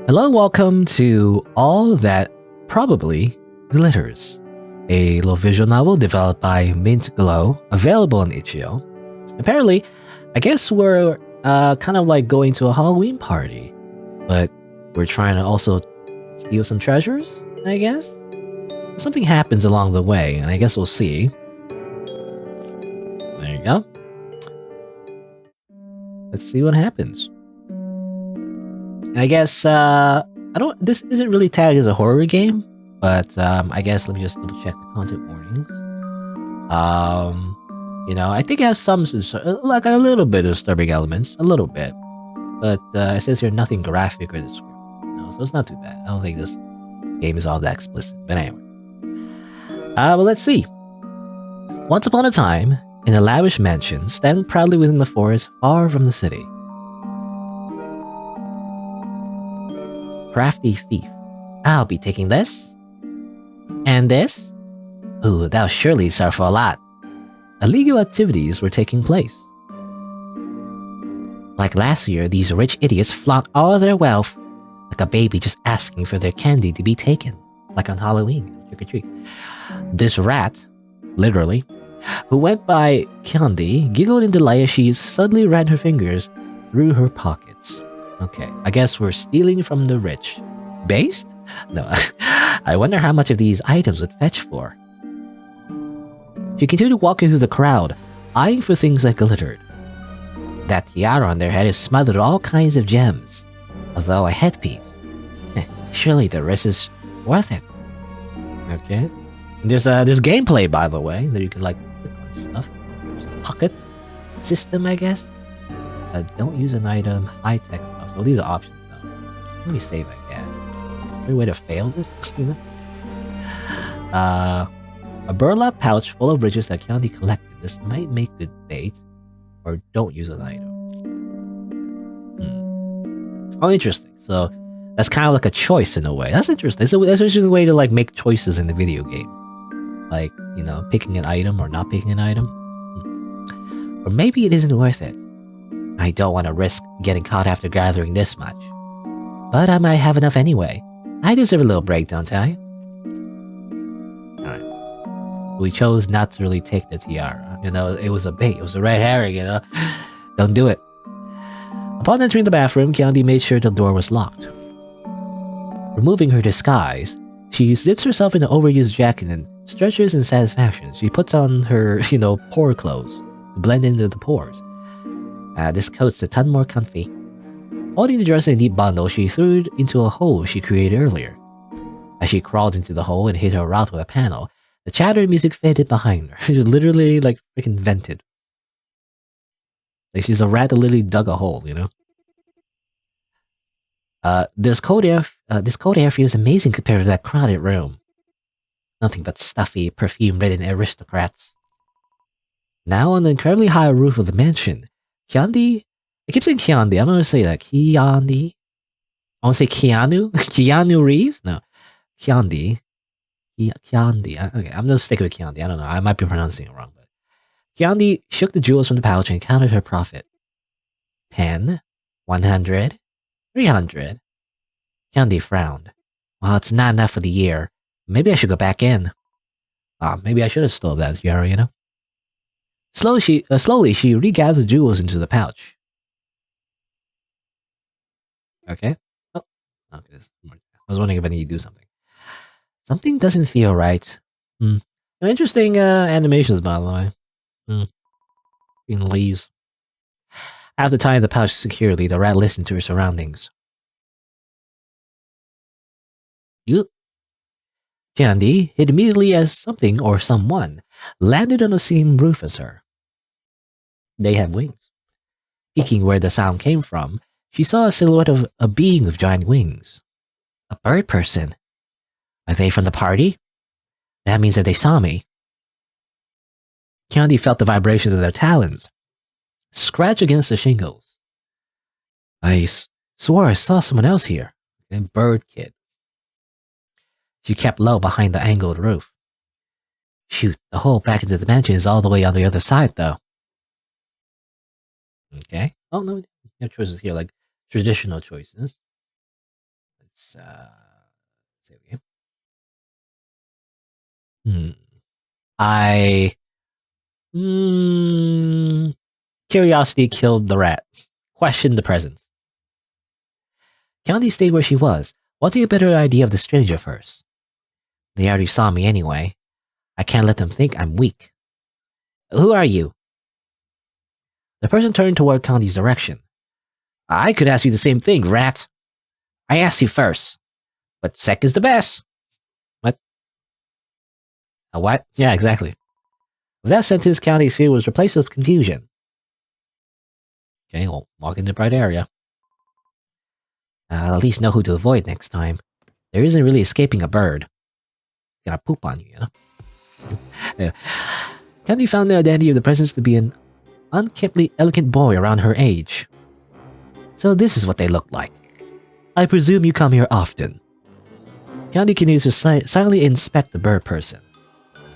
Hello, welcome to All That Probably Glitters, a low visual novel developed by Mint Glow, available on itch.io. Apparently, I guess we're kind of like going to a Halloween party, but we're trying to also steal some treasures, I guess? Something happens along the way, and I guess we'll see. There you go. Let's see what happens. And I guess, this isn't really tagged as a horror game, but I guess let me just double check the content warnings. I think it has some, like a little bit of disturbing elements, a little bit. But it says here nothing graphic or descriptive, so it's not too bad. I don't think this game is all that explicit, but anyway. Well, let's see. Once upon a time, in a lavish mansion, standing proudly within the forest, far from the city. Crafty thief. I'll be taking this. And this? Ooh, thou surely serve for a lot. Illegal activities were taking place. Like last year, these rich idiots flaunt all their wealth, like a baby just asking for their candy to be taken, like on Halloween, trick or treat. This rat, literally, who went by Kyondi, giggled in delight as she suddenly ran her fingers through her pockets. Okay, I guess we're stealing from the rich. Based? No, I wonder how much of these items would fetch for. She continued walking through the crowd, eyeing for things that glittered. That tiara on their head is smothered with all kinds of gems, although a headpiece. Surely the risk is worth it. Okay. There's gameplay, by the way, that you can like click on stuff. There's a pocket system, I guess. Don't use an item, high tech stuff. So these are options though. Let me save, I guess. Is there a way to fail this? A burlap pouch full of riches that Kyondi collected. This might make good bait, or don't use an item. Oh, interesting. So that's kind of like a choice in a way. That's interesting. So that's just a way to like make choices in the video game, like picking an item or not picking an item. Or maybe it isn't worth it. I don't want to risk getting caught after gathering this much. But I might have enough anyway. I deserve a little break, don't I? Alright. We chose not to really take the tiara. It was a bait. It was a red herring, Don't do it. Upon entering the bathroom, Kyondi made sure the door was locked. Removing her disguise, she slips herself in an overused jacket and stretches in satisfaction. She puts on her, pore clothes to blend into the pores. This coat's a ton more comfy. Holding the dress in a deep bundle, she threw it into a hole she created earlier. As she crawled into the hole and hit her route with a panel, the chattering music faded behind her. She's literally like freaking vented. Like she's a rat that literally dug a hole, This cold air feels amazing compared to that crowded room. Nothing but stuffy, perfume-ridden aristocrats. Now on the incredibly high roof of the mansion, Kyondi, I keep saying Kyondi, I'm gonna say that, Kyondi. I wanna say Keanu? Keanu Reeves? No. Kyondi. Kyondi. Okay, I'm gonna stick with Kyondi, I don't know, I might be pronouncing it wrong, but Kyondi shook the jewels from the pouch and counted her profit. 10, 100, 300. Kyondi frowned. Well, it's not enough for the year. Maybe I should go back in. Maybe I should have stolen that tiara, Slowly, she regathered the jewels into the pouch. Okay. Oh, okay. I was wondering if I need to do something. Something doesn't feel right. Interesting animations, by the way. In leaves. After tying the pouch securely, the rat listened to her surroundings. Kyondi hid immediately as something or someone landed on the same roof as her. They have wings. Peeking where the sound came from, she saw a silhouette of a being with giant wings. A bird person. Are they from the party? That means that they saw me. Kyondi felt the vibrations of their talons scratch against the shingles. I swore I saw someone else here. A bird kid. She kept low behind the angled roof. Shoot, the hole back into the mansion is all the way on the other side, though. Okay. Oh, no, you have choices here, like traditional choices. let's say it again. I curiosity killed the rat. Question the presence. Candy stayed where she was, wanting a better idea of the stranger first. They already saw me anyway. I can't let them think I'm weak. Who are you? The person turned toward Candy's direction. I could ask you the same thing, rat. I asked you first, but second's the best. What? A what? Yeah, exactly. With that sentence, Candy's fear was replaced with confusion. Okay, well, walk in the bright area. I'll at least know who to avoid next time. There isn't really escaping a bird. It's gonna poop on you, you know? Yeah. Candy found the identity of the presence to be an unkemptly elegant boy around her age. So this is what they look like. I presume you come here often. Candy continues to silently inspect the bird person.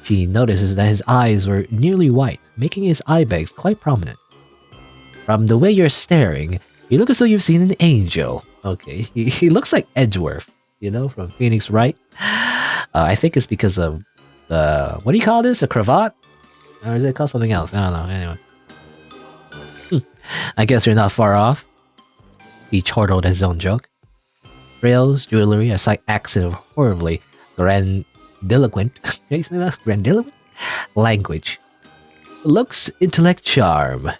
She notices that his eyes were nearly white, making his eye bags quite prominent. From the way you're staring, you look as though you've seen an angel. Okay, he looks like Edgeworth, you know, from Phoenix Wright. I think it's because of the, what do you call this? A cravat? Or is it called something else? I don't know, anyway. I guess you're not far off. He chortled his own joke. Frills, jewelry, a slight accent of horribly grandiloquent grandiloquent language. Looks, intellect, charm.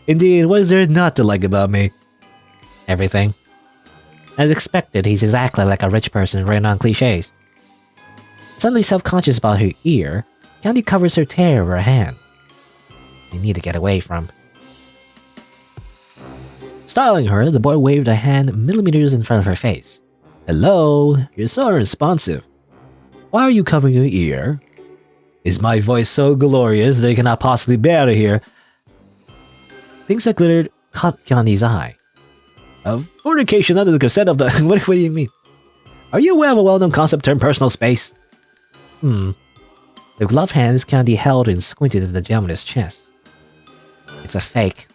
Indeed, what is there not to like about me? Everything. As expected, he's exactly like a rich person written on cliches. Suddenly self-conscious about her ear, Candy covers her tear over her hand. You need to get away from. Startling her, the boy waved a hand millimeters in front of her face. Hello, you're so unresponsive. Why are you covering your ear? Is my voice so glorious they cannot possibly bear to hear? Things that glittered caught Candy's eye. Fornication under the consent of the... what do you mean? Are you aware of a well-known concept term personal space? The gloved hands Candy held and squinted at the gem on his chest. It's a fake.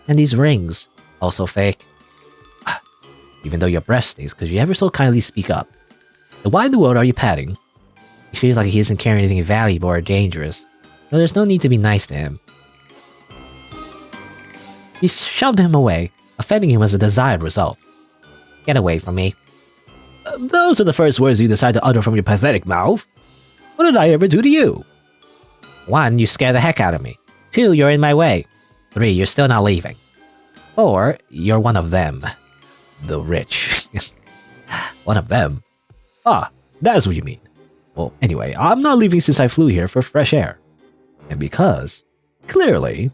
And these rings, also fake. Even though your breast stings, could you ever so kindly speak up? And why in the world are you patting? He feels like he isn't carrying anything valuable or dangerous, but there's no need to be nice to him. He shoved him away, offending him as a desired result. Get away from me. Those are the first words you decide to utter from your pathetic mouth. What did I ever do to you? 1, you scare the heck out of me. 2, you're in my way. 3, you're still not leaving. 4, you're one of them. The rich. One of them? Ah, that's what you mean. Well, anyway, I'm not leaving since I flew here for fresh air. And because, clearly,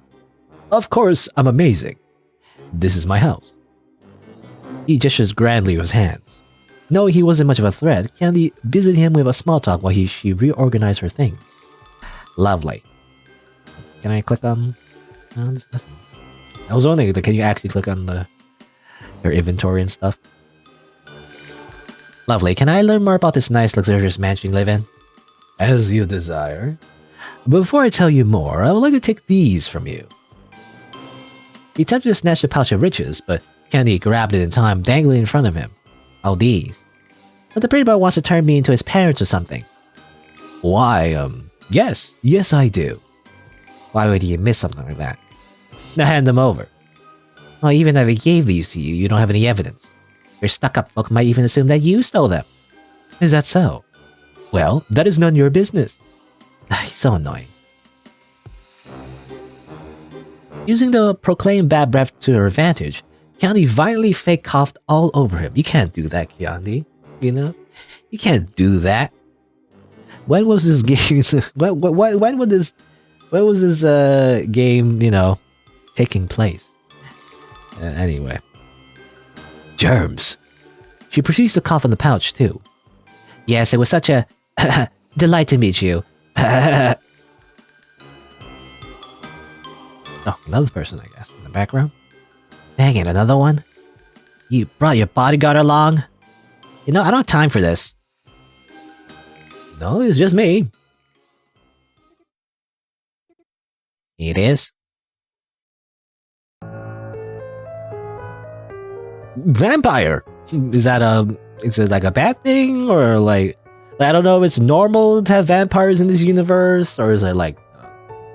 of course, I'm amazing. This is my house. He gestures grandly with his hands. Knowing he wasn't much of a threat, Candy busied him with a small talk while she reorganized her things. Lovely. Can I click on... No, there's nothing. I was wondering, can you actually click on your inventory and stuff? Lovely. Can I learn more about this nice, luxurious mansion you live in? As you desire. Before I tell you more, I would like to take these from you. He attempted to snatch the pouch of riches, but Candy grabbed it in time, dangling in front of him. Oh, these. But the pretty boy wants to turn me into his parents or something. Why, yes I do. Why would he miss something like that? Now hand them over. Well, even if he gave these to you, you don't have any evidence. Your stuck-up folk might even assume that you stole them. Is that so? Well, that is none of your business. He's so annoying. Using the proclaimed bad breath to her advantage, Candy violently fake coughed all over him. You can't do that, Candy. You know? You can't do that. When was this game... when was this game, you know, taking place? Anyway. Germs. She proceeds to cough in the pouch, too. Yes, it was such a delight to meet you. Oh, another person, I guess, in the background. Dang it, another one? You brought your bodyguard along? You know, I don't have time for this. No, it's just me. It is. Vampire! Is that Is it like a bad thing, or like I don't know if it's normal to have vampires in this universe, or is it like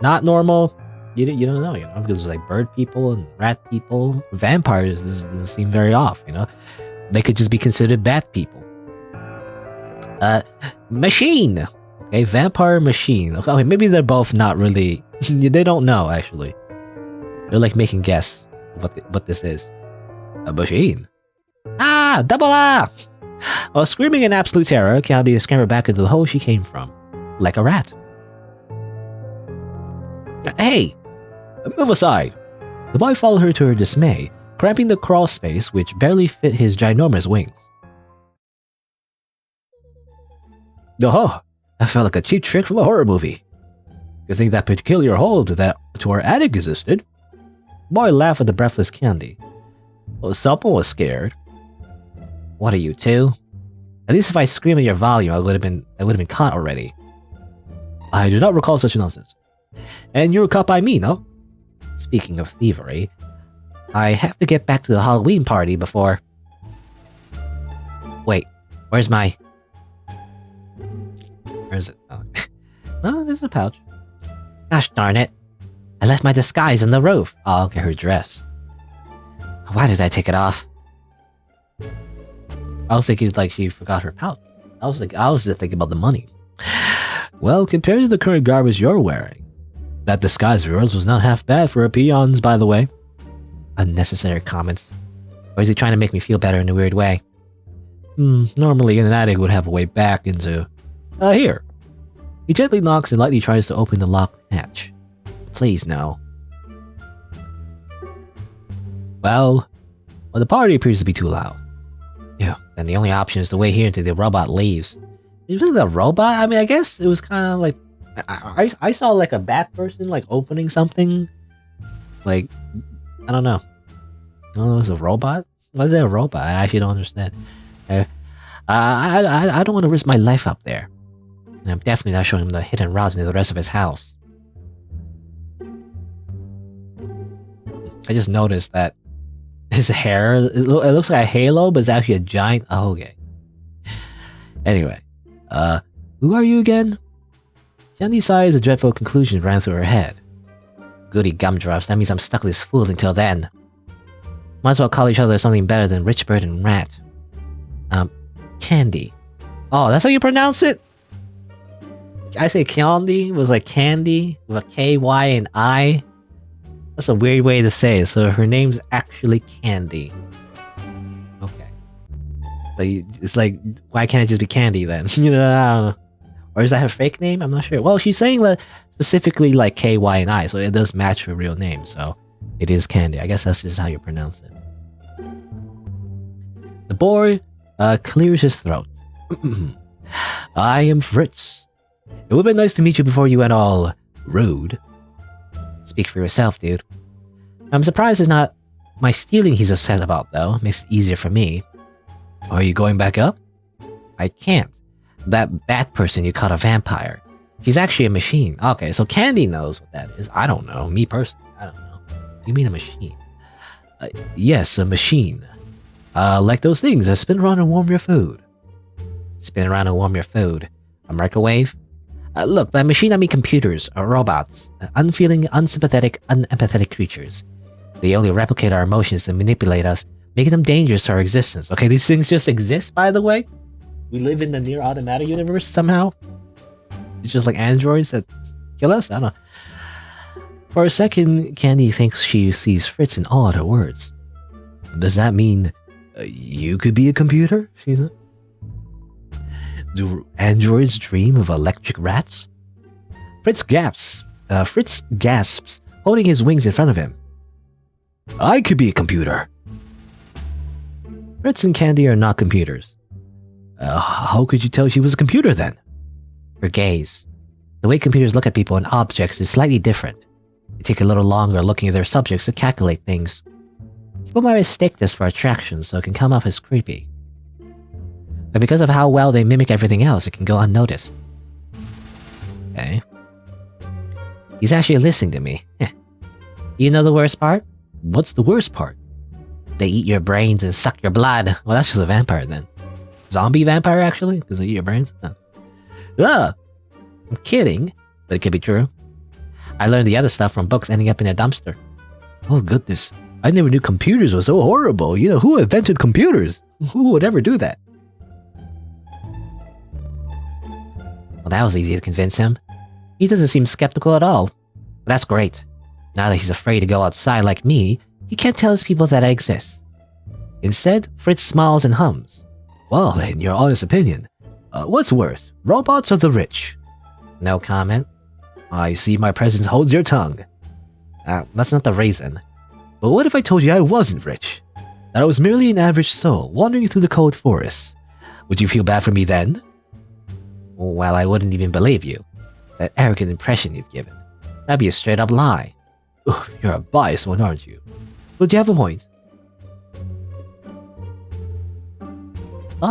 not normal? You don't know, because there's like bird people and rat people. Vampires doesn't seem very off, They could just be considered bad people. Machine. Okay, vampire machine. Okay, maybe they're both not really. They don't know actually. They're like making guess what this is. A machine. Ah, double ah! While screaming in absolute terror, Candy scrambled back into the hole she came from, like a rat. Hey, move aside. The boy followed her to her dismay, cramping the crawl space which barely fit his ginormous wings. Oh, that felt like a cheap trick from a horror movie. You think that peculiar hole to our attic existed? The boy laughed at the breathless Candy. Well, someone was scared. What are you, two? At least if I scream at your volume, I would have been caught already. I do not recall such nonsense. And you were caught by me, no? Speaking of thievery, I have to get back to the Halloween party before... Wait, where's my... Where is it? Oh. No, there's a pouch. Gosh darn it. I left my disguise on the roof. Oh, okay, her dress. Why did I take it off? I was thinking like she forgot her pouch. I was just thinking about the money. Well, compared to the current garbage you're wearing, that disguise of yours was not half bad for a peons, by the way. Unnecessary comments. Or is he trying to make me feel better in a weird way? Normally an attic would have a way back into... here. He gently knocks and lightly tries to open the locked hatch. Please, no. Well, the party appears to be too loud. Yeah, then the only option is to wait here until the robot leaves. Is it a robot? I mean, I guess it was kind of like... I saw like a bat person like opening something. Like, I don't know. I don't know, it's a robot? Why is it a robot? I actually don't understand. I don't want to risk my life up there. And I'm definitely not showing him the hidden route into the rest of his house. I just noticed that his hair, it looks like a halo, but it's actually a giant... Oh, okay. Anyway, who are you again? Candy sighed as a dreadful conclusion ran through her head. Goody gumdrops, that means I'm stuck with this fool until then. Might as well call each other something better than Rich Bird and Rat. Candy. Oh, that's how you pronounce it? I say Candy was like candy with a K-Y and I. That's a weird way to say it, so her name's actually Candy. Okay. So it's like, why can't it just be Candy then? I don't know. Or is that her fake name? I'm not sure. Well, she's saying that specifically like K-Y and I, so it does match her real name, so it is Candy. I guess that's just how you pronounce it. The boy clears his throat. I am Fritz. It would have been nice to meet you before you went all rude. Speak for yourself, dude. I'm surprised it's not my stealing he's upset about, though. Makes it easier for me. Are you going back up? I can't. That bat person you caught a vampire. She's actually a machine. Okay, so Candy knows what that is. I don't know. Me personally, I don't know. You mean a machine? Yes, a machine. Like those things that spin around and warm your food. Spin around and warm your food. A microwave? Look, by machine I mean computers, or robots. Unfeeling, unsympathetic, unempathetic creatures. They only replicate our emotions to manipulate us, making them dangerous to our existence. Okay, these things just exist, by the way? We live in the near automata universe somehow? It's just like androids that kill us? I don't know. For a second, Candy thinks she sees Fritz in awe at her words. Does that mean you could be a computer? Do androids dream of electric rats? Fritz gasps, holding his wings in front of him. I could be a computer. Fritz and Candy are not computers. How could you tell she was a computer then? Her gaze. The way computers look at people and objects is slightly different. They take a little longer looking at their subjects to calculate things. People might mistake this for attraction, so it can come off as creepy. But because of how well they mimic everything else, it can go unnoticed. Okay. He's actually listening to me. You know the worst part? What's the worst part? They eat your brains and suck your blood. Well, that's just a vampire then. Zombie vampire, actually? Because they eat your brains? Ugh! I'm kidding, but it could be true. I learned the other stuff from books ending up in a dumpster. Oh, goodness. I never knew computers were so horrible. You know, who invented computers? Who would ever do that? Well, that was easy to convince him. He doesn't seem skeptical at all. But that's great. Now that he's afraid to go outside like me, he can't tell his people that I exist. Instead, Fritz smiles and hums. Well, in your honest opinion, what's worse, robots or the rich? No comment. I see my presence holds your tongue. That's not the reason. But what if I told you I wasn't rich? That I was merely an average soul wandering through the cold forest? Would you feel bad for me then? Well, I wouldn't even believe you. That arrogant impression you've given. That'd be a straight-up lie. Ugh, you're a biased one, aren't you? But you have a point.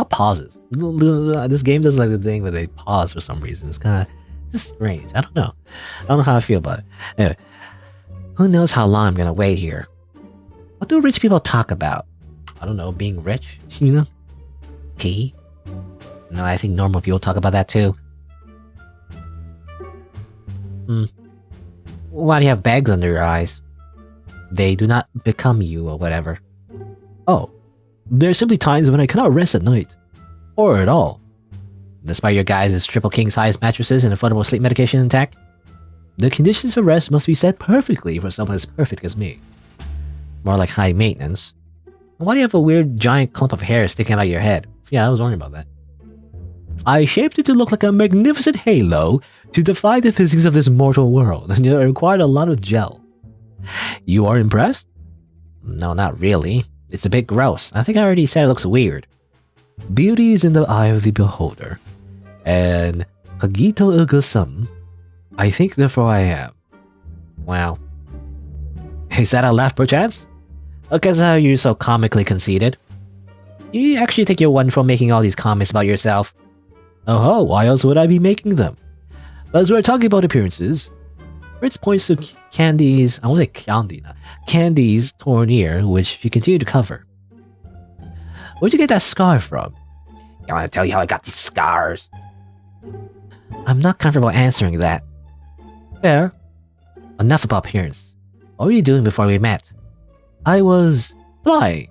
Pauses. This game does like the thing where they pause for some reason. It's kind of just strange. I don't know. I don't know how I feel about it. Anyway, who knows how long I'm gonna wait here? What do rich people talk about? I don't know, being rich, you know? Pee? No, I think normal people talk about that too. Why do you have bags under your eyes? They do not become you or whatever. Oh, there are simply times when I cannot rest at night. Or at all. Despite your guys' triple king-size mattresses and affordable sleep medication intact, the conditions for rest must be set perfectly for someone as perfect as me. More like high maintenance. Why do you have a weird giant clump of hair sticking out of your head? Yeah, I was wondering about that. I shaped it to look like a magnificent halo to defy the physics of this mortal world, and it required a lot of gel. You are impressed? No, not really. It's a bit gross. I think I already said it looks weird. Beauty is in the eye of the beholder. And cogito ergo sum. I think therefore I am. Wow. Is that a laugh perchance? Because how you're so comically conceited. You actually think you're wonderful making all these comments about yourself. Oh, why else would I be making them? But as we're talking about appearances, Fritz points to Candy's, I won't say Candy now, Candy's torn ear, which she continued to cover. Where'd you get that scar from? I want to tell you how I got these scars. I'm not comfortable answering that. Fair. Enough about appearance. What were you doing before we met? I was flying.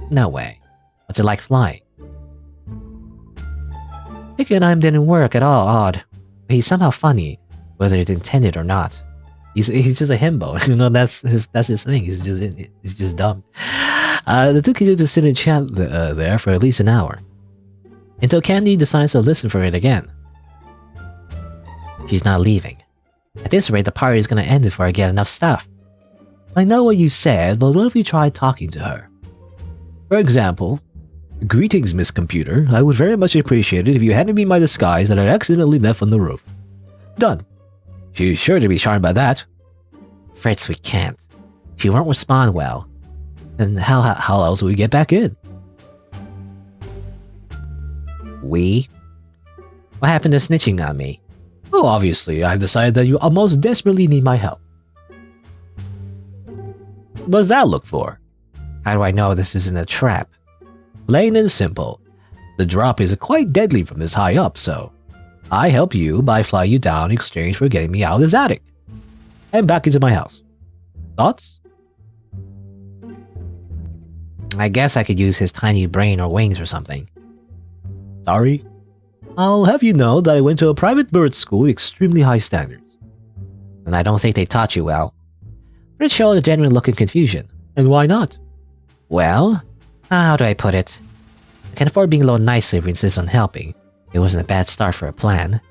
No way. What's it like flying? Picking on him didn't work at all odd. But he's somehow funny, whether it's intended or not. He's just a himbo. You know, that's his thing. He's just dumb. The two continued to sit and chat there for at least an hour. Until Candy decides to listen for it again. She's not leaving. At this rate, the party is going to end before I get enough stuff. I know what you said, but what if you tried talking to her? For example, greetings, Miss Computer. I would very much appreciate it if you handed me my disguise that I accidentally left on the roof. Done. She's sure to be charmed by that. Fritz, we can't. She won't respond well. Then how else will we get back in? We? What happened to snitching on me? Oh, obviously, I've decided that you most desperately need my help. What does that look for? How do I know this isn't a trap? Plain and simple. The drop is quite deadly from this high up, so I help you by flying you down in exchange for getting me out of this attic. And back into my house. Thoughts? I guess I could use his tiny brain or wings or something. Sorry? I'll have you know that I went to a private bird school with extremely high standards. And I don't think they taught you well. Fritz showed a genuine look of confusion. And why not? Well, how do I put it? I can afford being a little nicer if he insists on helping. It wasn't a bad start for a plan.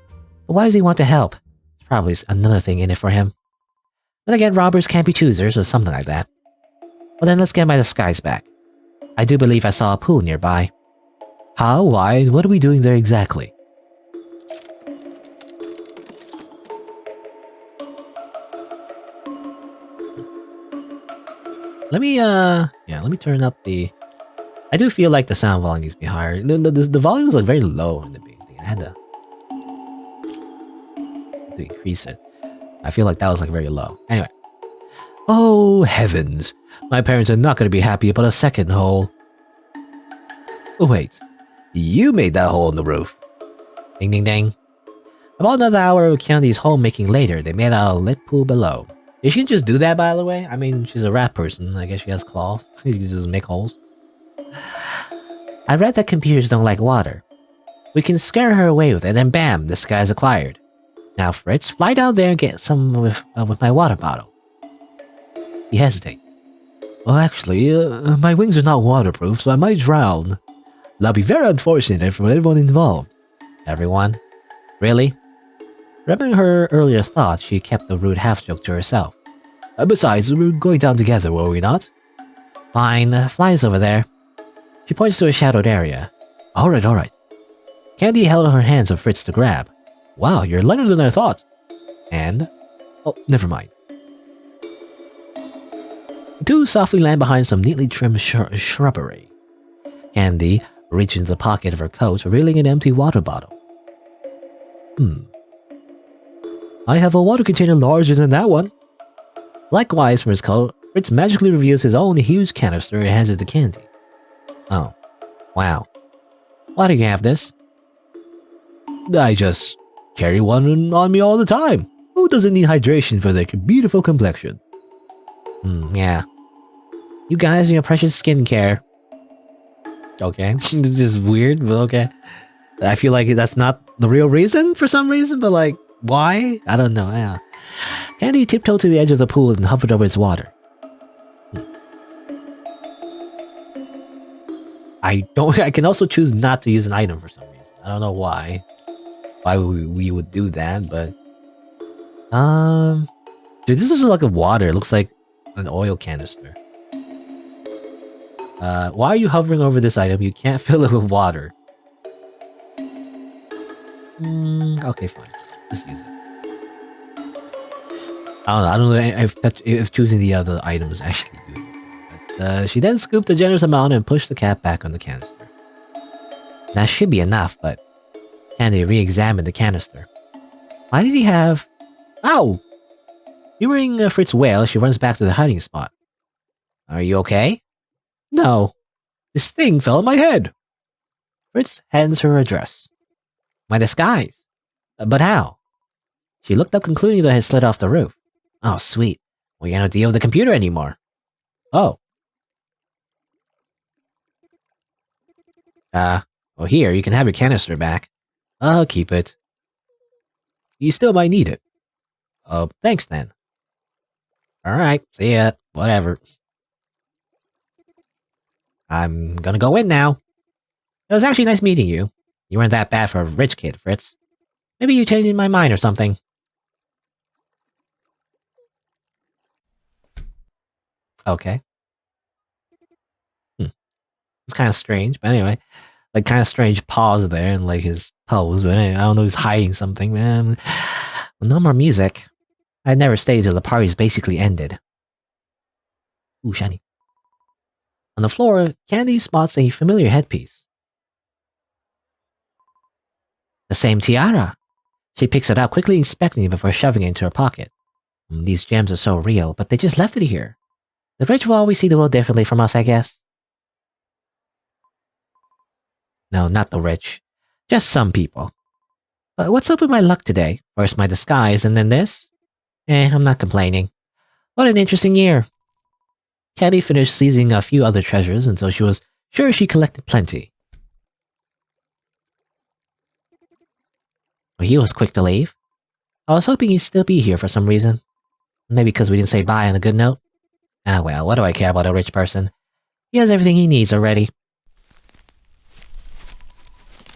But why does he want to help? There's probably another thing in it for him. Then again, robbers can't be choosers or something like that. Well then, let's get my disguise back. I do believe I saw a pool nearby. How, why, and what are we doing there exactly? Let me turn up the... I do feel like the sound volume needs to be higher. The volume was like very low in the beginning. I had to increase it. I feel like that was like very low. Anyway. Oh, heavens. My parents are not going to be happy about a second hole. Oh, wait. You made that hole in the roof. Ding ding ding. About another hour of Candy's homemaking later, they made a lit pool below. Did she just do that, by the way? I mean, she's a rat person. I guess she has claws. She can just make holes. I read that computers don't like water. We can scare her away with it, and bam, the sky's acquired. Now, Fritz, fly down there and get some with my water bottle. He hesitates. Well, actually, my wings are not waterproof, so I might drown. That'll be very unfortunate for everyone involved. Everyone? Really? Remembering her earlier thoughts, she kept the rude half-joke to herself. Besides, we're going down together, were we not? Fine, fly us over there. She points to a shadowed area. Alright. Candy held out her hands for Fritz to grab. Wow, you're lighter than I thought. And? Oh, never mind. The two softly land behind some neatly trimmed shrubbery. Candy reached into the pocket of her coat, revealing an empty water bottle. I have a water container larger than that one. Likewise, from his coat, Fritz magically reveals his own huge canister and hands it to Candy. Oh, wow. Why do you have this? I just carry one on me all the time. Who doesn't need hydration for their beautiful complexion? Yeah. You guys and your precious skincare. Okay, this is weird, but okay. I feel like that's not the real reason for some reason, but like, why? I don't know, yeah. Candy tiptoed to the edge of the pool and hovered over its water. I can also choose not to use an item for some reason. I don't know why. Why we would do that, but... Dude, this is like a water. It looks like an oil canister. Why are you hovering over this item? You can't fill it with water. Okay, fine. Just use it. I don't know if choosing the other items actually do it. But, she then scooped a generous amount and pushed the cap back on the canister. That should be enough, but Candy re-examined the canister. Why did he have... Ow! Hearing Fritz wail, she runs back to the hiding spot. Are you okay? No. This thing fell on my head. Fritz hands her a dress. My disguise. But how? She looked up, concluding that it had slid off the roof. Oh, sweet. We can't deal with the computer anymore. Oh. Well here, you can have your canister back. I'll keep it. You still might need it. Oh, thanks then. Alright, see ya. Whatever. I'm gonna go in now. It was actually nice meeting you. You weren't that bad for a rich kid, Fritz. Maybe you changed my mind or something. Okay. It's kind of strange, but anyway. Like, kind of strange pause there and, like, his pose, but anyway, I don't know, he's hiding something, man. Well, no more music. I'd never stayed till the party's basically ended. Ooh, shiny. On the floor, Candy spots a familiar headpiece. The same tiara. She picks it up, quickly inspecting it before shoving it into her pocket. These gems are so real, but they just left it here. The rich will always see the world differently from us, I guess. No, not the rich. Just some people. But what's up with my luck today? First my disguise, and then this? I'm not complaining. What an interesting year. Candy finished seizing a few other treasures until she was sure she collected plenty. Well, he was quick to leave. I was hoping he'd still be here for some reason. Maybe because we didn't say bye on a good note? Ah well, what do I care about a rich person? He has everything he needs already.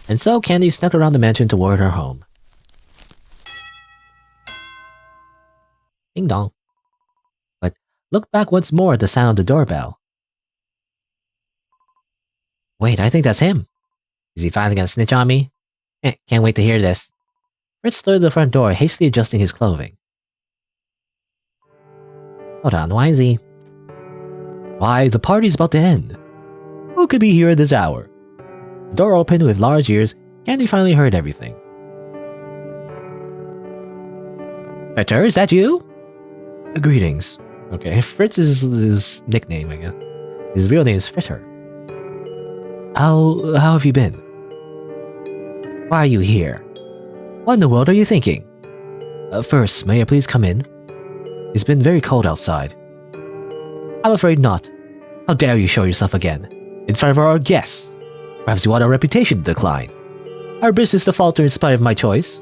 And so Candy snuck around the mansion toward her home. Ding dong. But looked back once more at the sound of the doorbell. Wait, I think that's him. Is he finally gonna snitch on me? Can't wait to hear this. Fritz stood at the front door, hastily adjusting his clothing. Hold on, why is he... Why, the party's about to end. Who could be here at this hour? The door opened with large ears. Candy finally heard everything. Peter, is that you? Greetings. Okay, Fritz is his nickname, I guess. His real name is Fritter. How have you been? Why are you here? What in the world are you thinking? First, may I please come in? It's been very cold outside. I'm afraid not. How dare you show yourself again? In front of our guests. Perhaps you want our reputation to decline. Our business to falter in spite of my choice.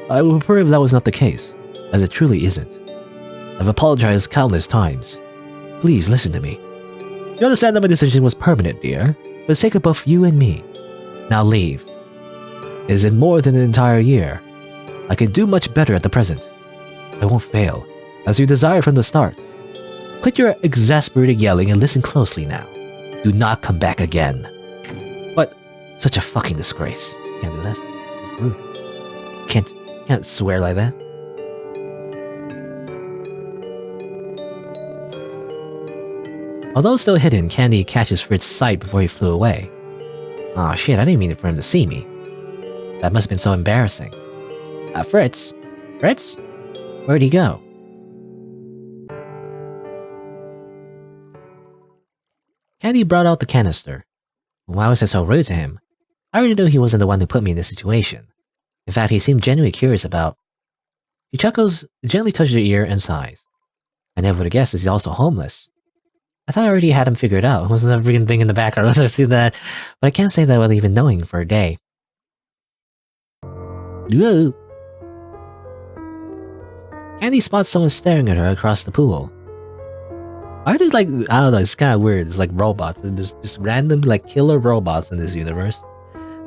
I would prefer if that was not the case, as it truly isn't. I've apologized countless times. Please listen to me. You understand that my decision was permanent, dear, for the sake of both you and me. Now leave. It is in more than an entire year. I can do much better at the present. I won't fail, as you desired from the start. Quit your exasperating yelling and listen closely now. Do not come back again. What? Such a fucking disgrace. Can't do this. It's rude. Can't swear like that. Although still hidden, Candy catches Fritz's sight before he flew away. Aw shit, I didn't mean for him to see me. That must have been so embarrassing. Fritz? Fritz? Where'd he go? Candy brought out the canister. Why was I so rude to him? I already knew he wasn't the one who put me in this situation. In fact, he seemed genuinely curious about... She chuckles, gently touches her ear, and sighs. I never would have guessed he's also homeless. I thought I already had him figured out. Wasn't that freaking thing in the background? I see that, but I can't say that without even knowing for a day. Whoa. Candy spots someone staring at her across the pool. Why do I don't know, it's kind of weird. It's like robots. There's just random like killer robots in this universe.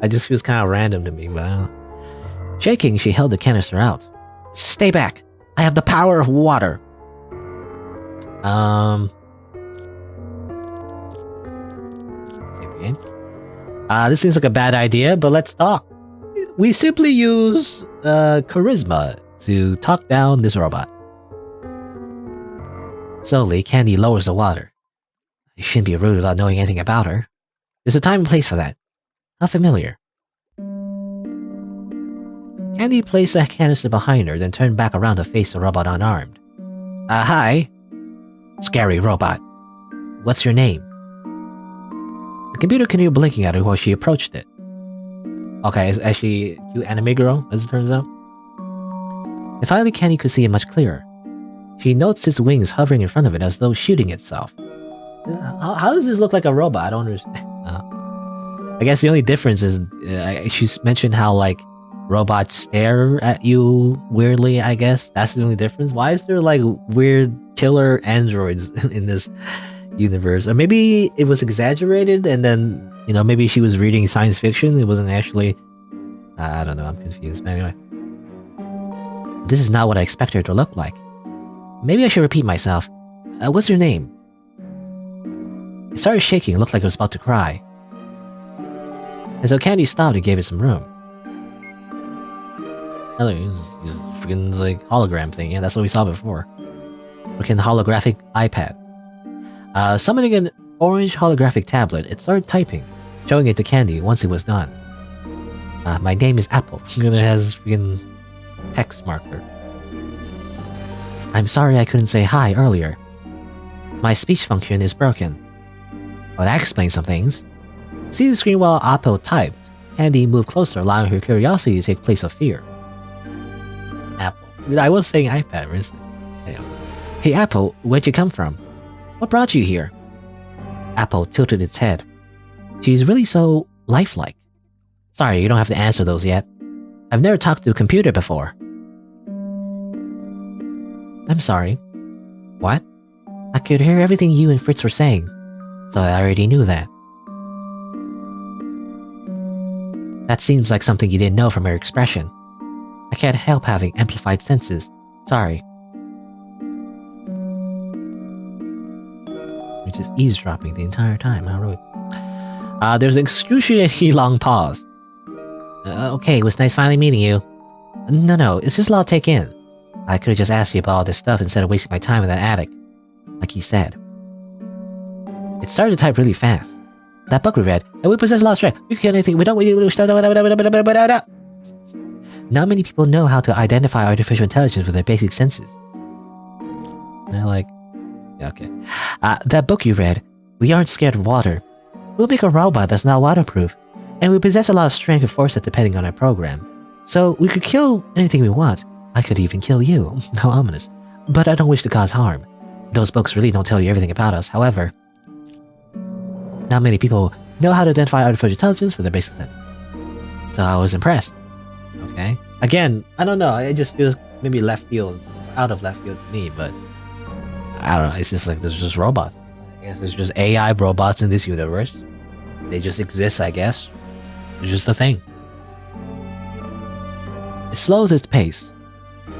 It just feels kind of random to me, but I don't know. Shaking, she held the canister out. Stay back! I have the power of water! Save game. This seems like a bad idea, but let's talk. We simply use charisma to talk down this robot. Slowly, Candy lowers the water. I shouldn't be rude without knowing anything about her. There's a time and place for that. How familiar. Candy placed the canister behind her, then turned back around to face the robot unarmed. Hi. Scary robot. What's your name? The computer continued blinking at her while she approached it. Okay, is actually a cute anime girl, as it turns out. And finally, Candy could see it much clearer. She notes its wings hovering in front of it as though shooting itself. How does this look like a robot? I don't understand. I guess the only difference is she's mentioned how like robots stare at you weirdly, I guess. That's the only difference. Why is there like weird killer androids in this universe? Or maybe it was exaggerated and then, you know, maybe she was reading science fiction. It wasn't actually... I don't know, I'm confused. But anyway. This is not what I expected her to look like. Maybe I should repeat myself. What's your name? It started shaking and looked like it was about to cry. And so Candy stopped and gave it some room. Oh, he's freaking like hologram thing. Yeah, that's what we saw before. Freaking holographic iPad. Summoning an orange holographic tablet, it started typing, showing it to Candy once it was done. My name is Apple. It has freaking text marker. I'm sorry I couldn't say hi earlier. My speech function is broken. Well, that explains some things. See the screen while Apple typed. Candy moved closer, allowing her curiosity to take place of fear. Apple. I was saying iPad, isn't it? Hey Apple, where'd you come from? What brought you here? Apple tilted its head. She's really so lifelike. Sorry, you don't have to answer those yet. I've never talked to a computer before. I'm sorry. What? I could hear everything you and Fritz were saying, so I already knew that. That seems like something you didn't know from her expression. I can't help having amplified senses. Sorry. We're just eavesdropping the entire time, how rude. There's an excruciatingly long pause. Okay, it was nice finally meeting you. No, it's just a lot to take in. I could've just asked you about all this stuff instead of wasting my time in that attic. Like he said. It started to type really fast. That book we read, and we possess lost strength. We can get anything. Not many people know how to identify artificial intelligence with their basic senses. And I'm like, yeah, okay. That book you read, we aren't scared of water. We'll make a robot that's not waterproof. And we possess a lot of strength and force depending on our program. So we could kill anything we want. I could even kill you. How ominous. But I don't wish to cause harm. Those books really don't tell you everything about us. However, not many people know how to identify artificial intelligence for their basic senses. So I was impressed. Okay. Again, I don't know. It just feels maybe out of left field to me, but I don't know. It's just like there's just robots. I guess there's just AI robots in this universe. They just exist, I guess. It's just a thing. It slows its pace.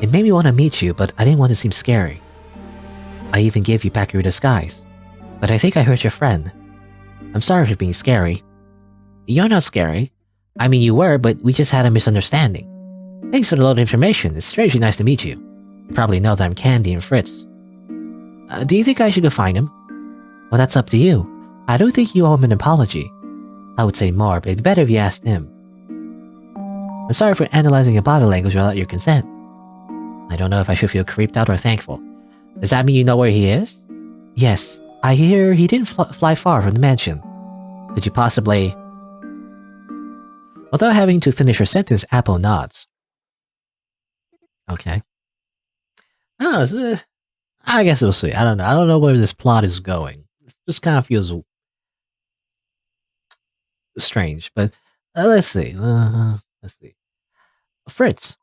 It made me want to meet you, but I didn't want to seem scary. I even gave you back your disguise. But I think I hurt your friend. I'm sorry for being scary. You're not scary. I mean, you were, but we just had a misunderstanding. Thanks for the load of information. It's strangely nice to meet you. You probably know that I'm Candy and Fritz. Do you think I should go find him? Well, that's up to you. I don't think you owe him an apology. I would say more, but it'd be better if you asked him. I'm sorry for analyzing your body language without your consent. I don't know if I should feel creeped out or thankful. Does that mean you know where he is? Yes, I hear he didn't fly far from the mansion. Could you possibly... Without having to finish her sentence, Apple nods. Okay. Oh, I guess we'll see. I don't know. I don't know where this plot is going. It just kind of feels strange, but let's see. Let's see. Fritz.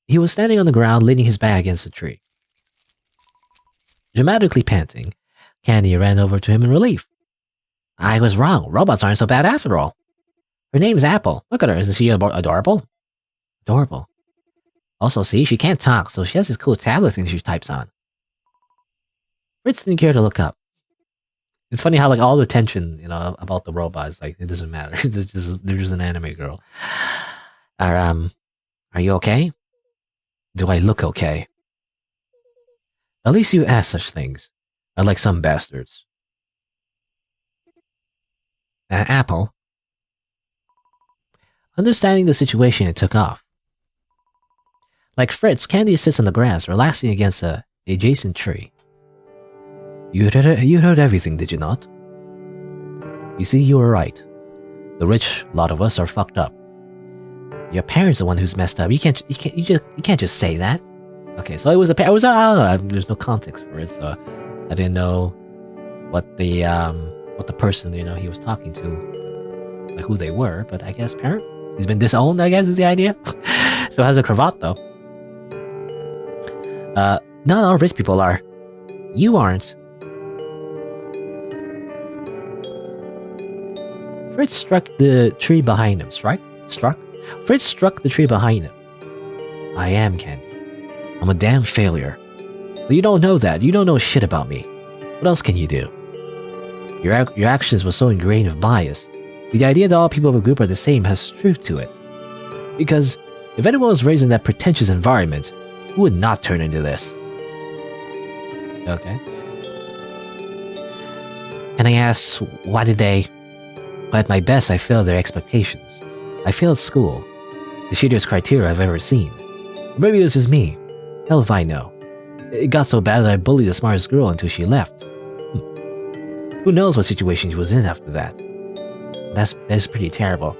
He was standing on the ground, leaning his back against a tree. Dramatically panting, Candy ran over to him in relief. I was wrong. Robots aren't so bad after all. Her name's Apple. Look at her. Isn't she adorable? Adorable. Also, see, she can't talk, so she has this cool tablet thing she types on. Fritz didn't care to look up. It's funny how, like, all the tension, about the robots, like, it doesn't matter. They're just an anime girl. Are you okay? Do I look okay? At least you ask such things. Unlike some bastards. Apple. Understanding the situation, it took off. Like Fritz, Candy sits on the grass, relaxing against a adjacent tree. You heard everything, did you not? You see, you were right. The rich lot of us are fucked up. Your parents are the one who's messed up. You can't just say that. Okay, so I don't know. There's no context for it, so I didn't know what the person he was talking to, like who they were. But I guess parent. He's been disowned, I guess, is the idea. So has a cravat though. Not all rich people are. You aren't. Fritz struck the tree behind him. Struck? Fritz struck the tree behind him. I am Candy. I'm a damn failure. But you don't know that. You don't know shit about me. What else can you do? Your actions were so ingrained of bias. The idea that all people of a group are the same has truth to it. Because if anyone was raised in that pretentious environment, who would not turn into this? Okay. And I asked, why did they... But at my best, I failed their expectations. I failed school. The shittiest criteria I've ever seen. Or maybe it was just me. Hell if I know. It got so bad that I bullied the smartest girl until she left. Who knows what situation she was in after that. That's pretty terrible.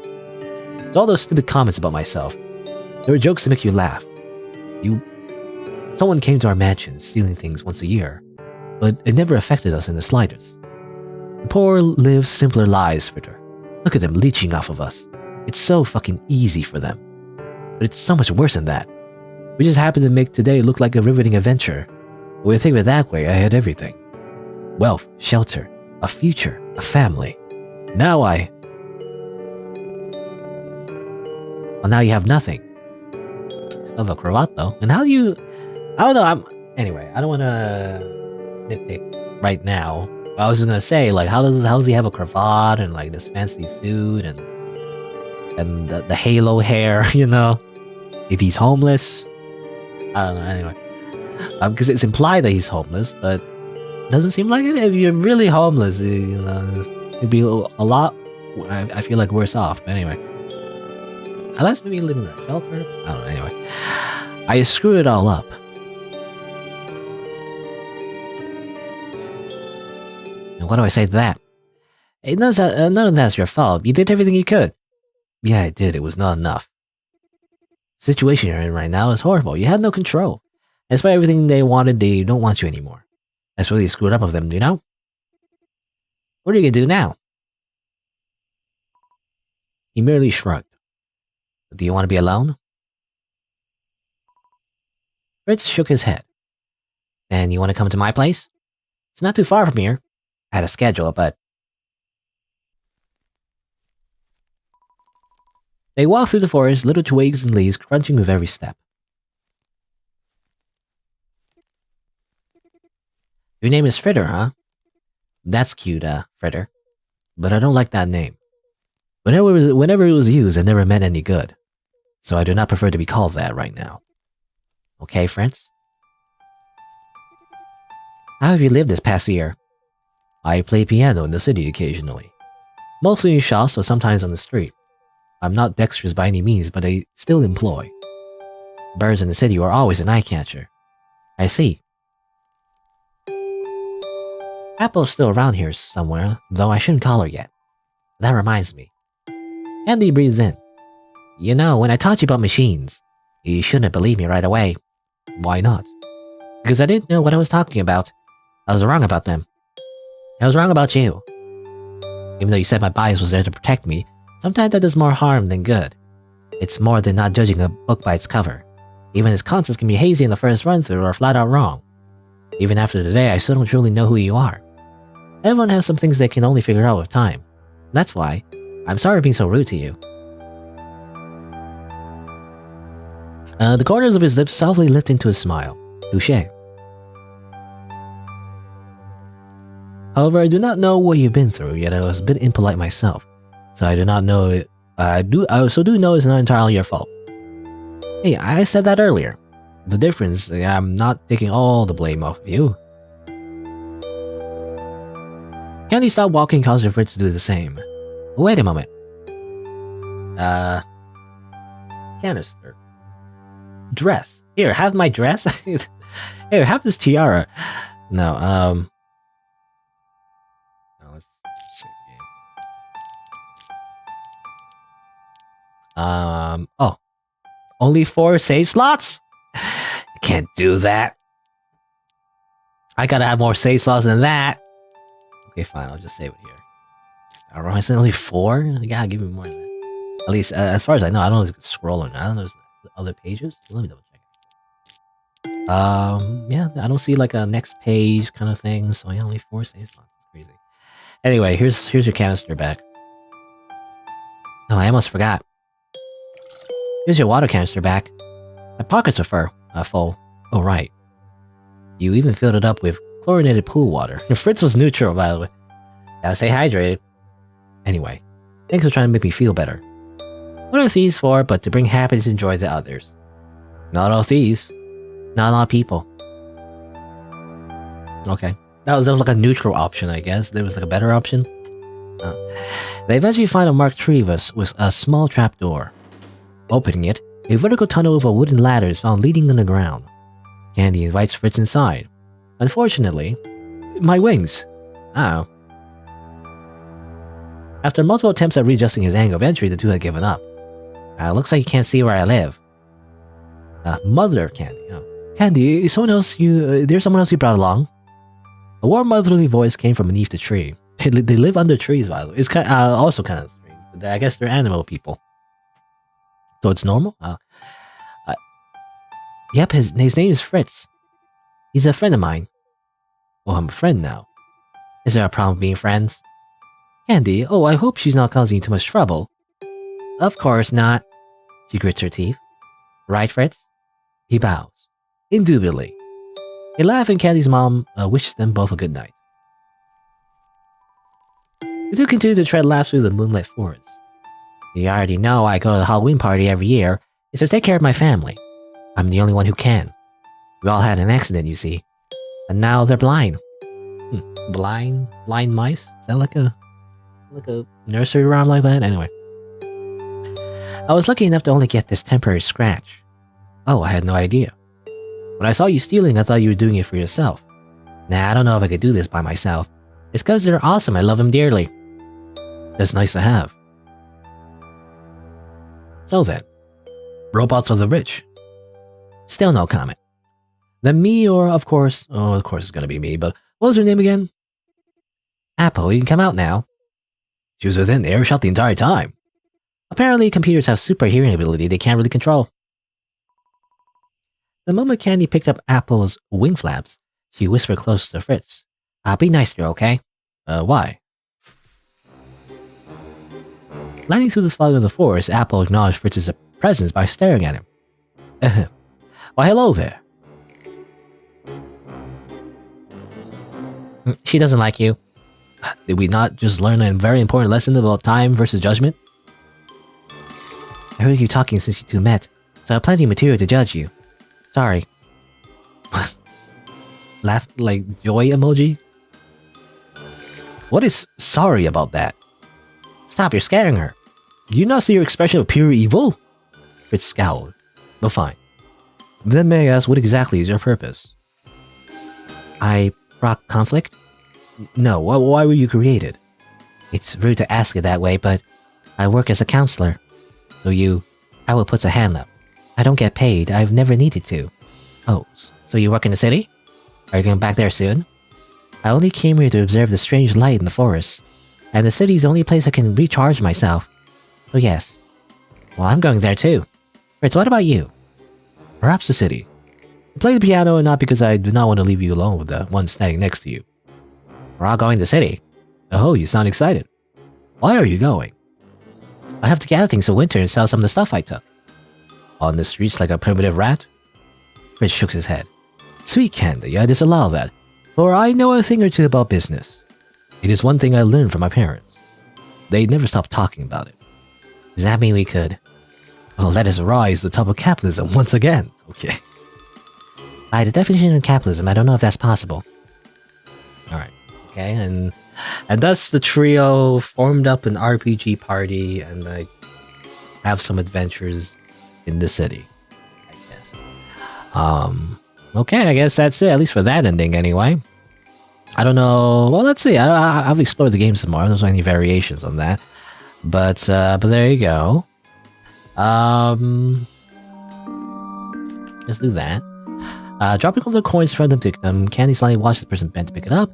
So all those stupid comments about myself, they were jokes to make you laugh. Someone came to our mansion, stealing things once a year, but it never affected us in the slightest. The poor live simpler lives, Fritter. Look at them leeching off of us. It's so fucking easy for them. But it's so much worse than that. We just happen to make today look like a riveting adventure. But when you think of it that way, I had everything. Wealth, shelter, a future, a family. Now now you have nothing. Still have a cravat though. And how do you... I don't know, anyway, I don't want to nitpick right now. I was just gonna say, like, how does he have a cravat and like this fancy suit and the halo hair, If he's homeless, I don't know. Anyway, because it's implied that he's homeless, but it doesn't seem like it. If you're really homeless, it'd be a lot. I feel like worse off. But anyway, unless maybe you live in a shelter. I don't know. Anyway, I screwed it all up. And what do I say to that? Hey, none of that's your fault. You did everything you could. Yeah, I did. It was not enough. The situation you're in right now is horrible. You had no control. Despite everything they wanted, they don't want you anymore. That's really screwed up of them, you know? What are you gonna do now? He merely shrugged. Do you want to be alone? Fritz shook his head. Then you want to come to my place? It's not too far from here. I had a schedule, but... They walked through the forest, little twigs and leaves crunching with every step. Your name is Fritter, huh? That's cute, Fritter. But I don't like that name. Whenever it was used, it never meant any good. So I do not prefer to be called that right now. Okay, Fritz? How have you lived this past year? I play piano in the city occasionally. Mostly in shops, but sometimes on the street. I'm not dexterous by any means, but I still employ. Birds in the city are always an eye-catcher. I see. Apple's still around here somewhere, though I shouldn't call her yet. That reminds me. Andy breathes in. You know, when I taught you about machines, you shouldn't believe me right away. Why not? Because I didn't know what I was talking about. I was wrong about them. I was wrong about you. Even though you said my bias was there to protect me, sometimes that does more harm than good. It's more than not judging a book by its cover. Even its concepts can be hazy in the first run-through or flat out wrong. Even after today, I still don't truly know who you are. Everyone has some things they can only figure out with time. That's why I'm sorry for being so rude to you. The corners of his lips softly lift into a smile. Touché. However, I do not know what you've been through, yet I was a bit impolite myself, so I do not know it. I also do know it's not entirely your fault. Hey, I said that earlier. The difference, I'm not taking all the blame off of you. Candy stopped walking, causing Fritz to do the same. Wait a moment. Canister. Dress. Here, have my dress. Here, have this tiara. No, let's save the game. Oh. Only 4 save slots? You can't do that. I gotta have more save slots than that. Okay, fine, I'll just save it here. Alright, I said only 4? You gotta give me more than that. At least, as far as I know, I don't know if you can scroll or not. I don't know if there's other pages. Let me double check. Yeah, I don't see like a next page kind of thing, so yeah, only 4 save slots. That's crazy. Anyway, here's your canister back. Oh, I almost forgot. Here's your water canister back. My pockets are full. Oh, right. You even filled it up with chlorinated pool water. Fritz was neutral, by the way. Gotta stay hydrated. Anyway, thanks for trying to make me feel better. What are thieves for but to bring happiness and joy to others? Not all thieves. Not all people. Okay. That was like a neutral option, I guess. There was like a better option. They eventually find a marked tree with a small trapdoor. Opening it, a vertical tunnel with a wooden ladder is found leading underground. Candy invites Fritz inside. Unfortunately, my wings. Oh. After multiple attempts at readjusting his angle of entry, the two had given up. Looks like you can't see where I live. Mother of Candy. Oh. Candy, there's someone else you brought along? A warm motherly voice came from beneath the tree. They live under trees, by the way. It's also kind of strange. I guess they're animal people. So it's normal? Yep, his name is Fritz. He's a friend of mine. Well, I'm a friend now. Is there a problem being friends? Candy, oh, I hope she's not causing you too much trouble. Of course not. She grits her teeth. Right, Fritz? He bows. Indubitably. They laugh and Candy's mom wishes them both a good night. The two continue to tread laps through the moonlit forest. You already know I go to the Halloween party every year. It's to take care of my family. I'm the only one who can. We all had an accident, you see. And now they're blind. Blind mice? Is that like a nursery rhyme like that? Anyway. I was lucky enough to only get this temporary scratch. Oh, I had no idea. When I saw you stealing, I thought you were doing it for yourself. Nah, I don't know if I could do this by myself. It's because they're awesome. I love them dearly. That's nice to have. So then, robots are the rich. Still no comment. Then me or of course it's gonna be me, but what was her name again? Apple, you can come out now. She was within earshot the entire time. Apparently computers have super hearing ability they can't really control. The moment Candy picked up Apple's wing flaps, she whispered close to Fritz. Be nice girl, okay? Why? Landing through the fog of the forest, Apple acknowledged Fritz's presence by staring at him. Why, hello there. She doesn't like you. Did we not just learn a very important lesson about time versus judgment? I heard you talking since you two met, so I have plenty of material to judge you. Sorry. Laugh like joy emoji? What is sorry about that? Stop, you're scaring her. Do you not see your expression of pure evil? Fritz scowled. But fine. Then may I ask, what exactly is your purpose? I brought conflict? No, why were you created? It's rude to ask it that way, but I work as a counselor. So Howard puts a hand up. I don't get paid, I've never needed to. Oh, so you work in the city? Are you going back there soon? I only came here to observe the strange light in the forest, and the city's the only place I can recharge myself. So yes. Well, I'm going there too. Fritz, what about you? Perhaps the city. I play the piano and not because I do not want to leave you alone with the one standing next to you. We're all going to the city. Oh, you sound excited. Why are you going? I have to gather things for winter and sell some of the stuff I took. On the streets like a primitive rat? Fritz shook his head. Sweet Candy, I disallow that, for I know a thing or two about business. It is one thing I learned from my parents. They never stopped talking about it. Does that mean we could... Well, let us rise to the top of capitalism once again. Okay. By the definition of capitalism, I don't know if that's possible. Alright. Okay, and thus the trio formed up an RPG party and like have some adventures in the city, I guess. Okay, I guess that's it, at least for that ending anyway. I don't know, well, let's see, I've explored the game some more, there's any variations on that. But there you go. Let's do that. Dropping off the coins in front of them, Candy slyly watched the person bent to pick it up.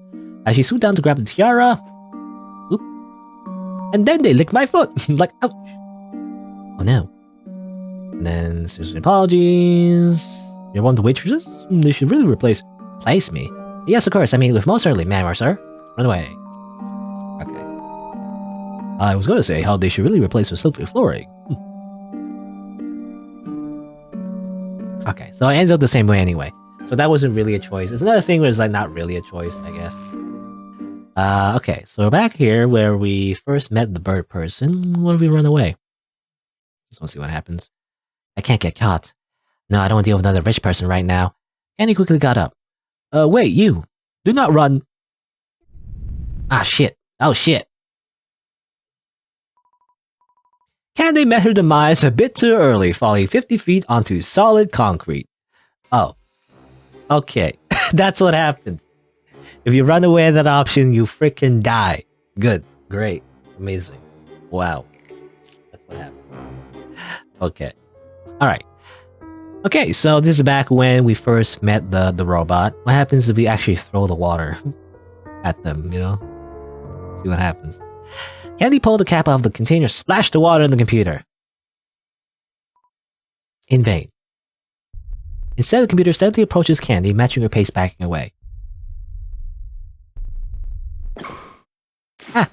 As she swooped down to grab the tiara, oop, and then they licked my foot. Like, ouch. Oh no. And then, seriously, apologies. You're one of the waitresses? They should really replace me. Yes, of course. I mean, with most certainly, ma'am or sir. Run away. Okay. I was going to say how they should really replace with slippery flooring. Okay, so it ends up the same way anyway. So that wasn't really a choice. It's another thing where it's like not really a choice, I guess. Okay, so we're back here where we first met the bird person. What if we run away? Just want to see what happens. I can't get caught. No, I don't want to deal with another rich person right now. Annie quickly got up. Wait, you! Do not run! Ah, shit. Oh, shit. Candy met her demise a bit too early, falling 50 feet onto solid concrete. Oh. Okay. That's what happens. If you run away at that option, you freaking die. Good. Great. Amazing. Wow. That's what happened. Okay. Alright. Okay, so this is back when we first met the robot. What happens if we actually throw the water at them, you know? See what happens. Candy pulled the cap off the container, splashed the water in the computer. In vain. Instead, the computer steadily approaches Candy, matching her pace backing away. Ah!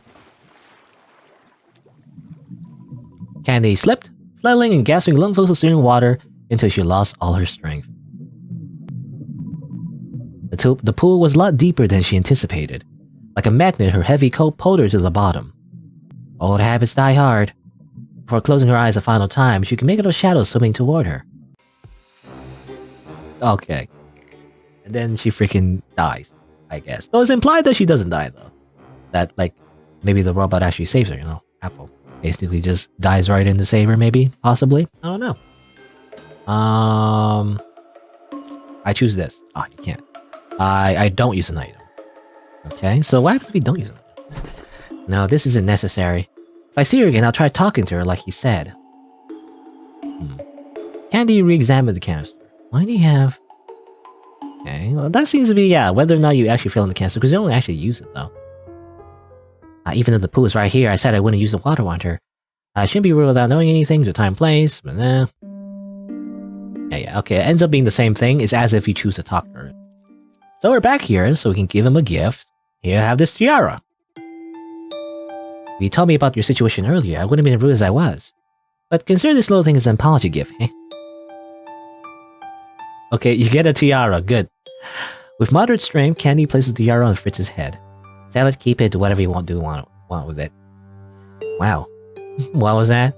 Candy slipped, flailing and gasping lungfuls of steaming water until she lost all her strength. The pool was a lot deeper than she anticipated. Like a magnet, her heavy coat pulled her to the bottom. Old habits die hard. Before closing her eyes a final time, she could make out a shadow swimming toward her. Okay. And then she freaking dies, I guess. Though it's implied that she doesn't die, though. That, like, maybe the robot actually saves her, you know? Apple basically just dives right in to save her, maybe? Possibly? I don't know. I choose this. Oh, you can't. I don't use an item. Okay, so what happens if we don't use an item? No, this isn't necessary. If I see her again, I'll try talking to her like he said. Candy re-examined the canister. Why do you have... Okay, well that seems to be, yeah, whether or not you actually fill in the canister, because you don't actually use it, though. Even though the pool is right here, I said I wouldn't use the water wonder. I shouldn't be ruled without knowing anything, to time place, but yeah, okay, it ends up being the same thing. It's as if you choose to talk to it. So we're back here, so we can give him a gift. Here, have this tiara. If you told me about your situation earlier, I wouldn't have been as rude as I was. But consider this little thing as an apology gift, eh? Okay, you get a tiara, good. With moderate strength, Candy places the tiara on Fritz's head. Tell it, keep it, do whatever you want with it. Wow. What was that?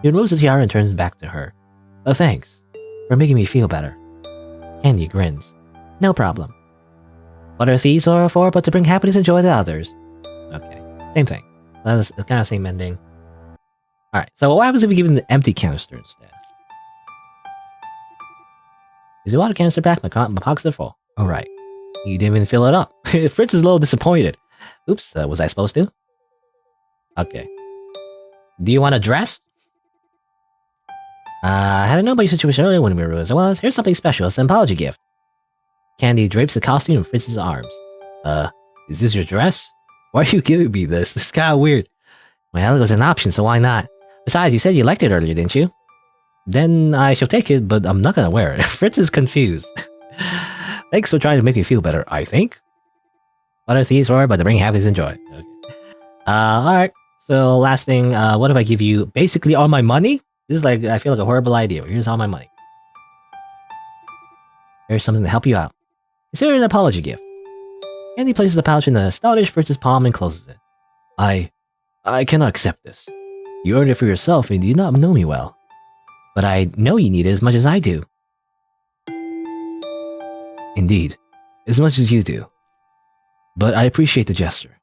He removes the tiara and turns it back to her. Oh, thanks. For making me feel better. Candy grins. No problem. What are thieves for but to bring happiness and joy to others? Okay, same thing. That's kind of same ending. Alright, so what happens if we give him the empty canister instead? Is the water canister back? My pockets are full. Alright. He didn't even fill it up. Fritz is a little disappointed. Oops, was I supposed to? Okay. Do you want a dress? I hadn't known about your situation earlier when we were as I was. Here's something special. It's an apology gift. Candy drapes the costume in Fritz's arms. Is this your dress? Why are you giving me this? It's kind of weird. Well, it was an option, so why not? Besides, you said you liked it earlier, didn't you? Then I shall take it, but I'm not gonna wear it. Fritz is confused. Thanks for trying to make me feel better, I think. What are thieves for but to bring happiness and joy? Okay. Alright. So, last thing, what if I give you basically all my money? This is like, I feel like a horrible idea, but here's all my money. Here's something to help you out. Consider an apology gift. Candy places the pouch in the stylish Fritz's palm and closes it. I cannot accept this. You earned it for yourself and you do not know me well. But I know you need it as much as I do. Indeed, as much as you do. But I appreciate the gesture.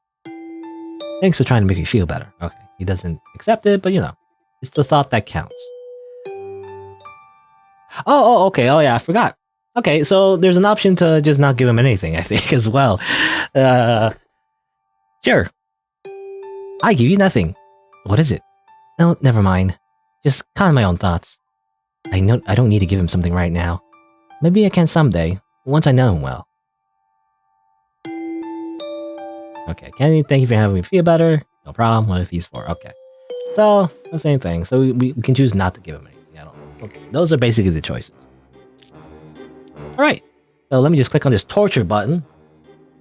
Thanks for trying to make me feel better. Okay, he doesn't accept it, but you know, it's the thought that counts. Oh, okay, oh yeah, I forgot. Okay, so there's an option to just not give him anything, I think, as well. Sure. I give you nothing. What is it? No, never mind. Just calm my own thoughts. I don't need to give him something right now. Maybe I can someday, once I know him well. Okay, Kenny, thank you for having me feel better. No problem. What are these for? Okay. So, the same thing. So we can choose not to give him anything at all. Okay. Those are basically the choices. Alright. So let me just click on this torture button,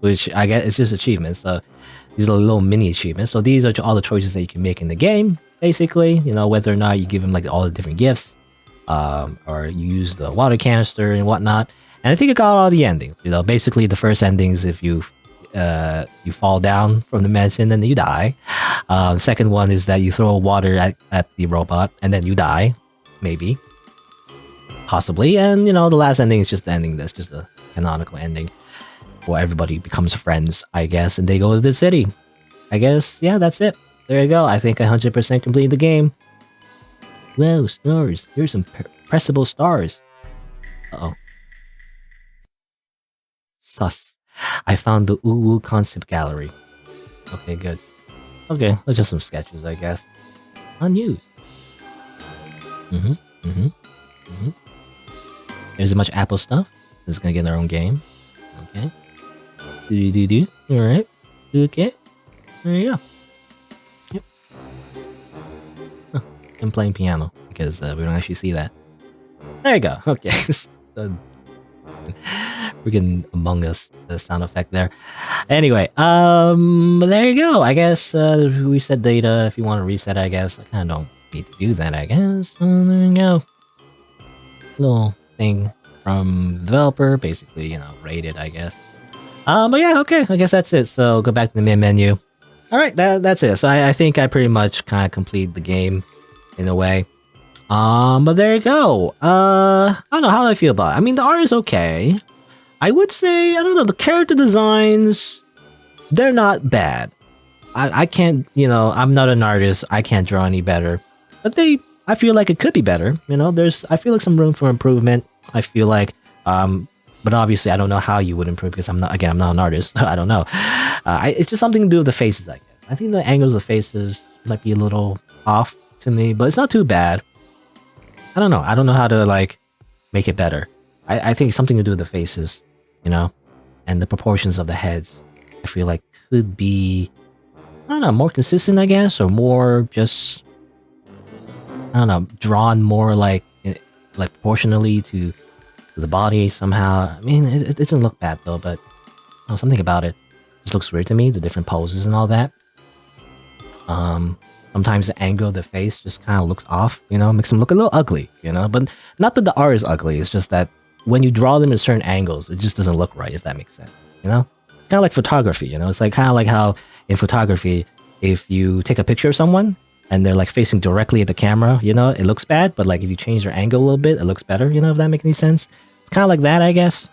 which I guess is just achievements. So these are little mini achievements. So these are all the choices that you can make in the game, basically. You know, whether or not you give him like all the different gifts, or you use the water canister and whatnot. And I think I got all the endings. You know, basically the first endings, if you fall down from the mansion, then you die. Second one is that you throw water at the robot and then you die, maybe, possibly. And you know, the last ending is just the ending. That's just a canonical ending where everybody becomes friends, I guess, and they go to the city. I guess, yeah, that's it. There you go. I think I 100% completed the game. Whoa, stars! Here's some pressable stars. Uh-oh. Sus. I found the Uwu concept gallery. Okay, good. Okay, that's just some sketches, I guess. Unused. There's a bunch of Apple stuff. This is gonna get in our own game. Okay. Do. Alright. Okay. There you go. Yep. Huh. I'm playing piano because we don't actually see that. There you go. Okay. We're getting Among Us, the sound effect there. Anyway, there you go. I guess reset data. If you want to reset, I guess I kind of don't need to do that. I guess. So there you go. Little thing from the developer, basically, you know, rated, I guess. But yeah, okay. I guess that's it. So go back to the main menu. All right, that's it. So I think I pretty much kind of complete the game in a way. But there you go. I don't know how I feel about it. I mean, the art is okay. I would say, I don't know, the character designs, they're not bad. I can't, you know, I'm not an artist. I can't draw any better. But I feel like it could be better. You know, I feel like some room for improvement. I feel like, but obviously I don't know how you would improve because I'm not an artist. I don't know. It's just something to do with the faces, I guess. I think the angles of the faces might be a little off to me, but it's not too bad. I don't know. I don't know how to like make it better. I think something to do with the faces, you know, and the proportions of the heads. I feel like could be, I don't know, more consistent, I guess, or more just, I don't know, drawn more like proportionally to the body somehow. I mean, it doesn't look bad though, but something about it just looks weird to me. The different poses and all that. Sometimes the angle of the face just kind of looks off, you know, makes them look a little ugly, you know. But not that the art is ugly. It's just that when you draw them in certain angles, it just doesn't look right. If that makes sense, you know. It's kind of like photography, you know. It's like kind of like how in photography, if you take a picture of someone and they're like facing directly at the camera, you know, it looks bad. But like if you change their angle a little bit, it looks better. You know, if that makes any sense. It's kind of like that, I guess.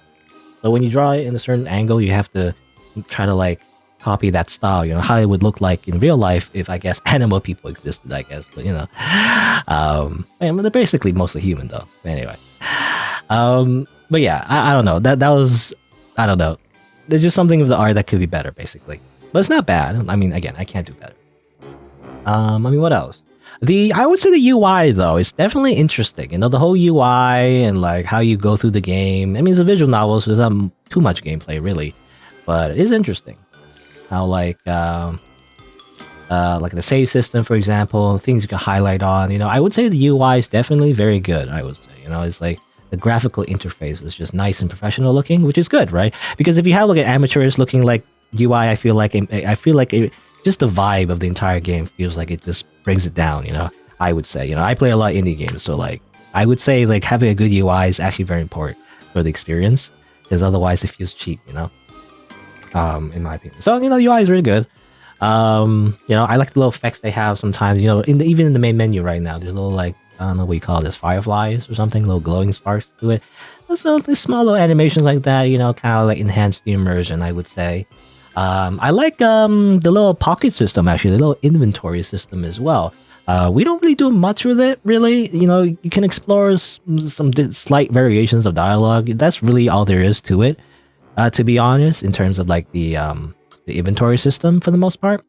So when you draw it in a certain angle, you have to try to like copy that style, you know, how it would look like in real life if I guess animal people existed, I guess. But you know, they're basically mostly human though. Anyway, but yeah, I don't know. That was, I don't know. There's just something with the art that could be better, basically. But it's not bad. I mean, again, I can't do better. I mean, what else? I would say the UI though is definitely interesting. You know, the whole UI and like how you go through the game. I mean, it's a visual novel, so there's not too much gameplay really, but it is interesting. How like the save system, for example, things you can highlight on. You know, I would say the UI is definitely very good. I would say, you know, it's like the graphical interface is just nice and professional looking, which is good, right? Because if you have like an amateurs looking like UI, I feel like just the vibe of the entire game feels like it just brings it down. You know, I would say, you know, I play a lot of indie games, so like I would say like having a good UI is actually very important for the experience, because otherwise it feels cheap, you know. In my opinion. So, you know, the UI is really good. You know, I like the little effects they have sometimes, you know, even in the main menu right now, there's little like, I don't know what you call this, fireflies or something, little glowing sparks to it. There's small little animations like that, you know, kind of like enhance the immersion, I would say. I like the little pocket system, actually, the little inventory system as well. We don't really do much with it, really. You know, you can explore some slight variations of dialogue. That's really all there is to it. To be honest, in terms of like the inventory system for the most part.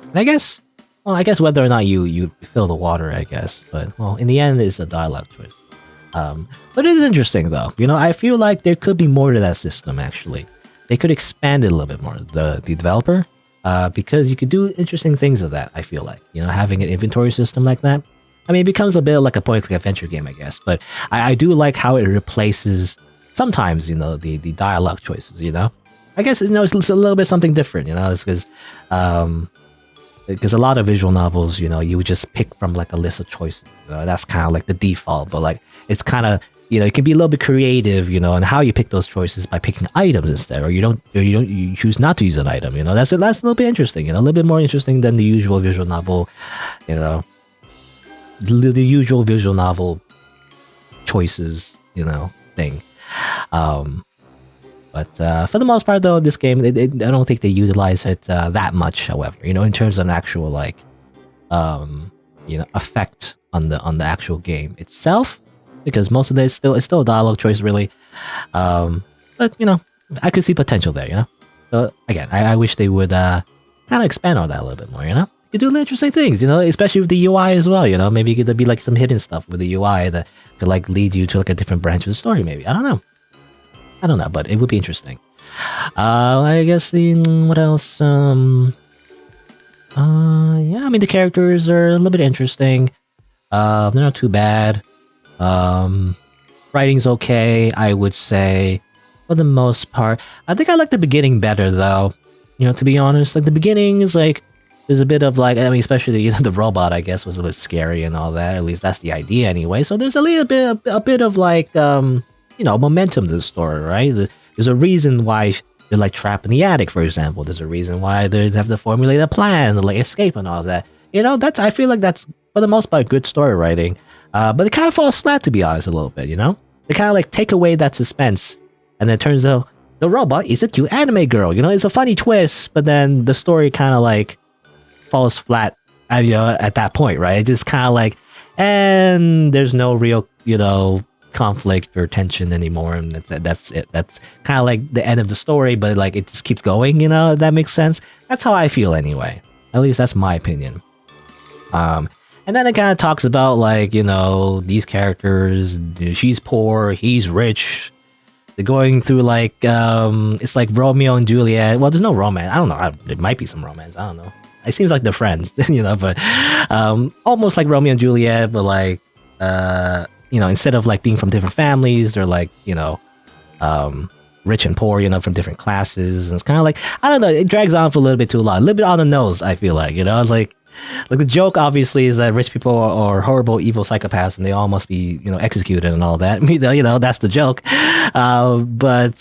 And I guess whether or not you fill the water, I guess. But well, in the end, it's a dialogue choice. But it is interesting though. You know, I feel like there could be more to that system. Actually, they could expand it a little bit more. The developer, because you could do interesting things with that. I feel like, you know, having an inventory system like that. I mean, it becomes a bit like a point-click adventure game, I guess. But I do like how it replaces. Sometimes, you know, the dialogue choices, you know, I guess, you know, it's a little bit something different, you know, it's because a lot of visual novels, you know, you would just pick from like a list of choices, you know, that's kind of like the default, but like it's kind of, you know, it can be a little bit creative, you know, and how you pick those choices by picking items instead, or you choose not to use an item, you know, that's a little bit interesting, you know, a little bit more interesting than the usual visual novel, you know, the usual visual novel choices, you know, thing. But for the most part, though, this game, I don't think they utilize it that much. However, you know, in terms of an actual like, you know, effect on the actual game itself, because most of it is still a dialogue choice, really. But you know, I could see potential there. You know, so again, I wish they would kind of expand on that a little bit more. You know, you do interesting things. You know, especially with the UI as well. You know, maybe it could be like some hidden stuff with the UI that could like lead you to like a different branch of the story. Maybe I don't know, but it would be interesting. I guess what else? Yeah, I mean the characters are a little bit interesting. They're not too bad. Writing's okay, I would say, for the most part. I think I like the beginning better, though. You know, to be honest, like the beginning is like there's a bit of like, I mean, especially the robot, I guess, was a bit scary and all that. At least that's the idea, anyway. So there's a bit of like you know, momentum to the story, right? There's a reason why they're like trapped in the attic, for example. There's a reason why they have to formulate a plan to like escape and all that. You know, I feel like that's for the most part good story writing. But it kind of falls flat, to be honest, a little bit. You know, they kind of like take away that suspense, and then it turns out the robot is a cute anime girl. You know, it's a funny twist, but then the story kind of like falls flat at, you know, at that point, right? It just kind of like, and there's no real, you know, conflict or tension anymore, and that's it. That's kind of like the end of the story, but like it just keeps going, you know, if that makes sense. That's how I feel anyway. At least that's my opinion. And And then it kind of talks about like, you know, these characters, she's poor, he's rich. They're going through like, it's like Romeo and Juliet. Well, there's no romance. I don't know. There might be some romance. I don't know. It seems like they're friends, you know, but almost like Romeo and Juliet, but like, you know, instead of like being from different families, they're like, you know, rich and poor, you know, from different classes. And it's kind of like, I don't know, it drags on for a little bit too long, a little bit on the nose, I feel like, you know. It's like the joke obviously is that rich people are horrible, evil psychopaths, and they all must be, you know, executed and all that. You know, that's the joke. But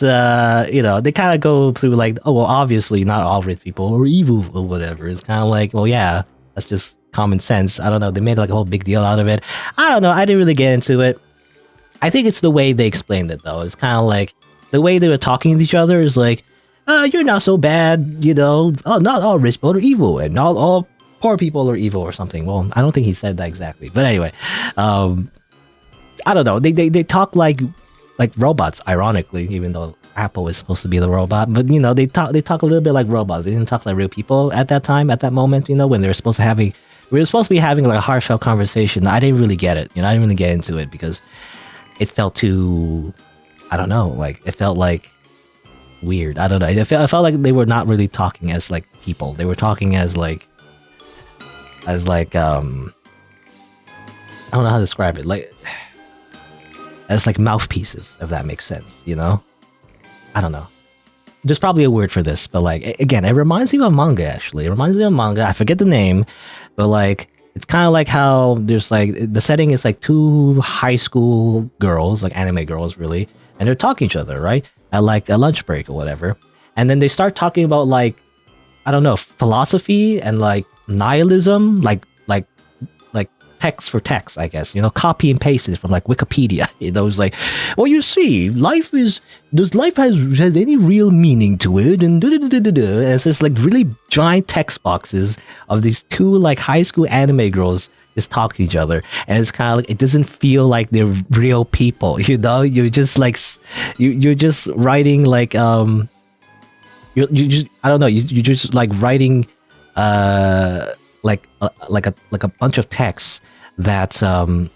you know, they kind of go through like, oh well, obviously not all rich people are evil or whatever. It's kind of like, well, yeah, that's just common sense. I don't know, they made like a whole big deal out of it. I don't know, I didn't really get into it. I think it's the way they explained it though. It's kind of like the way they were talking to each other is like, you're not so bad, you know. Oh, not all rich people are evil, and not all poor people are evil or something. Well, I don't think he said that exactly, but anyway, I don't know. They talk like robots, ironically, even though Apple is supposed to be the robot. But you know, they talk a little bit like robots. They didn't talk like real people at that time, at that moment. You know, when they were supposed to we were supposed to be having like a heartfelt conversation. I didn't really get it. You know, I didn't really get into it because it felt too, I don't know, like it felt like weird. I don't know. I felt like they were not really talking as like people. They were talking as like I don't know how to describe it. Like as like mouthpieces, if that makes sense, you know? I don't know. There's probably a word for this, but like again, it reminds me of a manga actually. It reminds me of a manga. I forget the name, but like it's kind of like how there's like the setting is like two high school girls, like anime girls really, and they're talking to each other, right? At like a lunch break or whatever. And then they start talking about like, I don't know, philosophy and like nihilism, like text for text, I guess, you know, copy and pasted from like Wikipedia. You know, it's like, well, you see, does life has any real meaning to it? And and it's just like really giant text boxes of these two like high school anime girls just talk to each other, and it's kind of like it doesn't feel like they're real people, you know. You're just like you're just writing like you just, I don't know, you're just like writing like a bunch of text that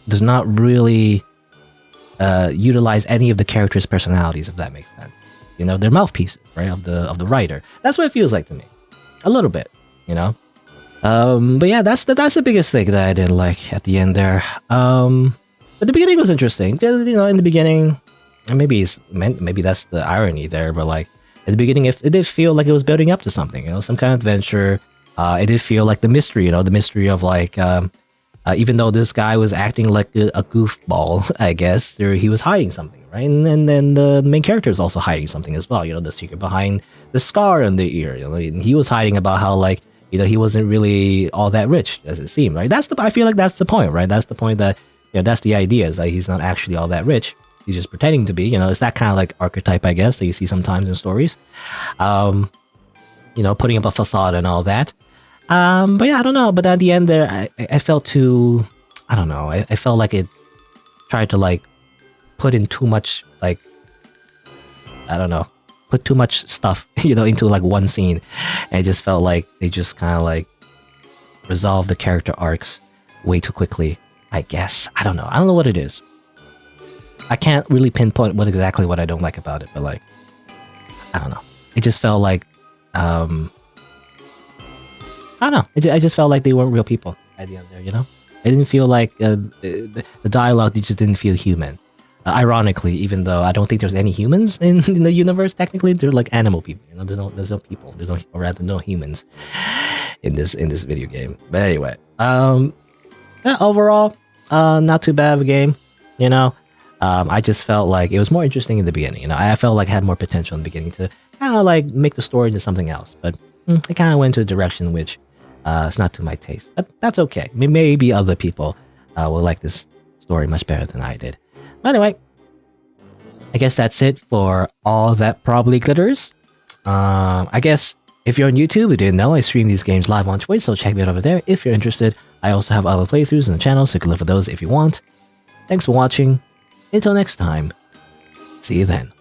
does not really utilize any of the characters' personalities, if that makes sense. You know, they're mouthpieces, right, of the writer. That's what it feels like to me, a little bit, you know. But yeah, that's the biggest thing that I didn't like at the end there. But the beginning was interesting because, you know, in the beginning, and maybe that's the irony there, but like at the beginning, it did feel like it was building up to something, you know, some kind of adventure. It did feel like the mystery, you know, the mystery of like, even though this guy was acting like a goofball, I guess, he was hiding something, right? And then the main character is also hiding something as well, you know, the secret behind the scar on the ear. You know, and he was hiding about how like, you know, he wasn't really all that rich as it seemed, right? I feel like that's the point, right? That's the point that, you know, that's the idea, is that he's not actually all that rich. He's just pretending to be, you know. It's that kind of like archetype, I guess, that you see sometimes in stories. You know, putting up a facade and all that. But yeah, I don't know. But at the end there, I felt too, I don't know. I felt like it tried to like put in too much, like, I don't know, put too much stuff, you know, into like one scene. And it just felt like they just kind of like resolved the character arcs way too quickly, I guess. I don't know. I don't know what it is. I can't really pinpoint what I don't like about it, but like, I don't know. It just felt like, I don't know. I just felt like they weren't real people at the end there, you know? It didn't feel like the dialogue just didn't feel human. Ironically, even though I don't think there's any humans in the universe, technically they're like animal people. You know, there's no people. Or rather, no humans in this video game. But anyway, yeah, overall, not too bad of a game. You know, I just felt like it was more interesting in the beginning. You know, I felt like it had more potential in the beginning to kind of like make the story into something else. But it kind of went to a direction which it's not to my taste. But that's okay. Maybe other people will like this story much better than I did. Anyway, I guess that's it for All That Probably Glitters. I guess if you're on YouTube, you didn't know I stream these games live on Twitch, so check me out over there if you're interested. I also have other playthroughs on the channel, so you can look for those if you want. Thanks for watching. Until next time, see you then.